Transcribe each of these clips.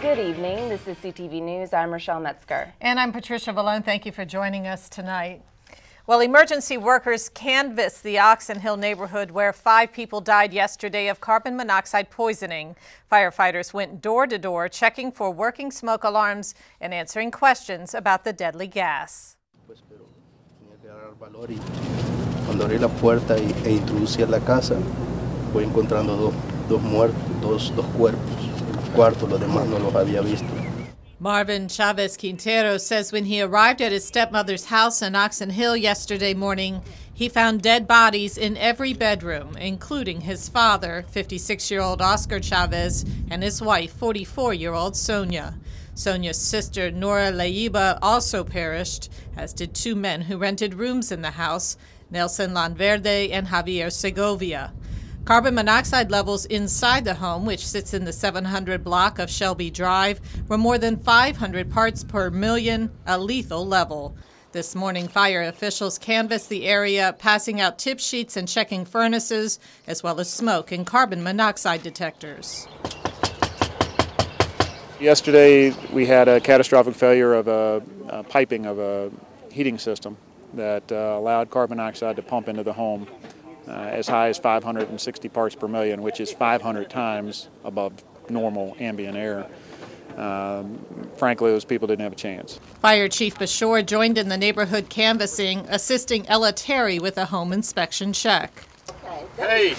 Good evening. This is CTV News. I'm Rochelle Metzger. And I'm Patricia Vallone. Thank you for joining us tonight. Well, emergency workers canvassed the Oxon Hill neighborhood where 5 people died yesterday of carbon monoxide poisoning. Firefighters went door to door checking for working smoke alarms and answering questions about the deadly gas. Cuando abrí la puerta e introducí a la casa, voy encontrando dos muertos, dos cuerpos. El cuarto, los demás no los había visto. Marvin Chavez Quintero says when he arrived at his stepmother's house in Oxon Hill yesterday morning, he found dead bodies in every bedroom, including his father, 56-year-old Oscar Chavez, and his wife, 44-year-old Sonia. Sonia's sister, Nora Leiba, also perished, as did 2 men who rented rooms in the house, Nelson Lanverde and Javier Segovia. Carbon monoxide levels inside the home, which sits in the 700 block of Shelby Drive, were more than 500 parts per million, a lethal level. This morning, fire officials canvassed the area, passing out tip sheets and checking furnaces, as well as smoke and carbon monoxide detectors. Yesterday, we had a catastrophic failure of a piping of a heating system that allowed carbon monoxide to pump into the home as high as 560 parts per million, which is 500 times above normal ambient air. Frankly, those people didn't have a chance. Fire Chief Bashore joined in the neighborhood canvassing, assisting Ella Terry with a home inspection check. Hey,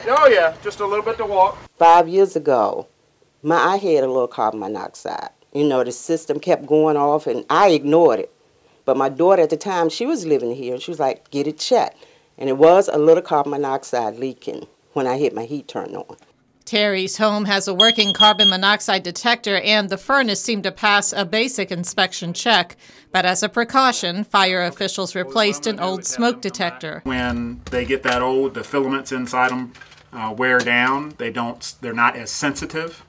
oh yeah, just a little bit to walk. 5 years ago, I had a little carbon monoxide. You know, the system kept going off and I ignored it. But my daughter at the time, she was living here and she was like, get it checked. And it was a little carbon monoxide leaking when I had my heat turned on. Terry's home has a working carbon monoxide detector and the furnace seemed to pass a basic inspection check. But as a precaution, fire officials replaced an old smoke detector. When they get that old, the filaments inside them wear down. They're not as sensitive.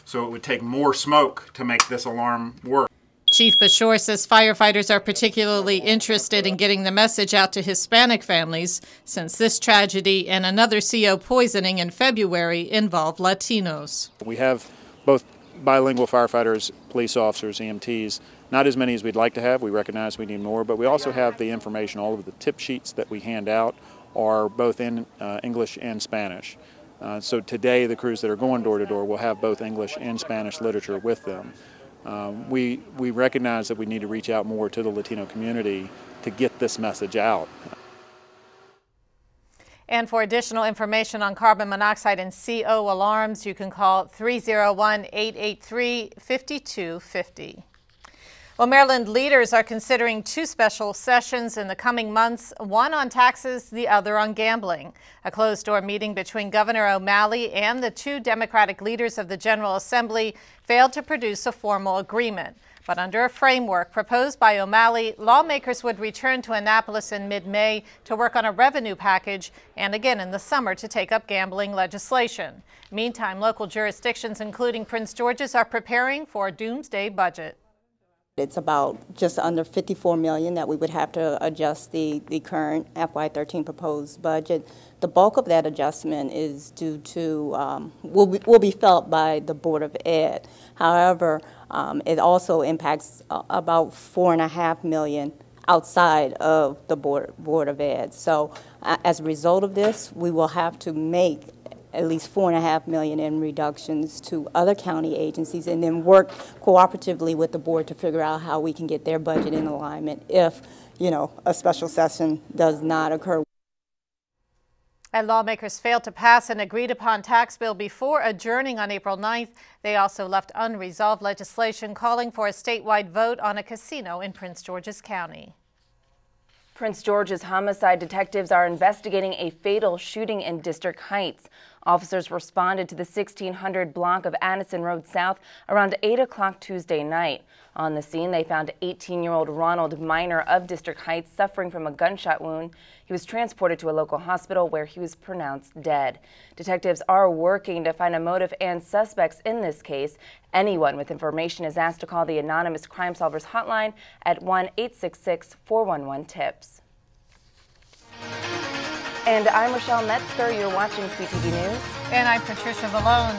So it would take more smoke to make this alarm work. Chief Bashore says firefighters are particularly interested in getting the message out to Hispanic families since this tragedy and another CO poisoning in February involved Latinos. We have both bilingual firefighters, police officers, EMTs, not as many as we'd like to have. We recognize we need more, but we also have the information. All of the tip sheets that we hand out are both in English and Spanish. So today the crews that are going door to door will have both English and Spanish literature with them. We recognize that we need to reach out more to the Latino community to get this message out. And for additional information on carbon monoxide and CO alarms, you can call 301-883-5250. Well, Maryland leaders are considering 2 special sessions in the coming months, one on taxes, the other on gambling. A closed-door meeting between Governor O'Malley and the 2 Democratic leaders of the General Assembly failed to produce a formal agreement. But under a framework proposed by O'Malley, lawmakers would return to Annapolis in mid-May to work on a revenue package and again in the summer to take up gambling legislation. Meantime, local jurisdictions, including Prince George's, are preparing for a doomsday budget. It's about just under $54 million that we would have to adjust the current FY13 proposed budget. The bulk of that adjustment is due to, will be felt by the Board of Ed. However, it also impacts about $4.5 million outside of the Board of Ed. So as a result of this, we will have to make at least $4.5 million in reductions to other county agencies and then work cooperatively with the board to figure out how we can get their budget in alignment if, you know, a special session does not occur. And lawmakers failed to pass an agreed-upon tax bill before adjourning on April 9th. They also left unresolved legislation calling for a statewide vote on a casino in Prince George's County. Prince George's homicide detectives are investigating a fatal shooting in District Heights. Officers responded to the 1600 block of Addison Road South around 8 o'clock Tuesday night. On the scene, they found 18-year-old Ronald Minor of District Heights suffering from a gunshot wound. He was transported to a local hospital where he was pronounced dead. Detectives are working to find a motive and suspects in this case. Anyone with information is asked to call the anonymous Crime Solvers hotline at 1-866-411-TIPS. And I'm Rochelle Metzger. You're watching CTV News. And I'm Patricia Vallone.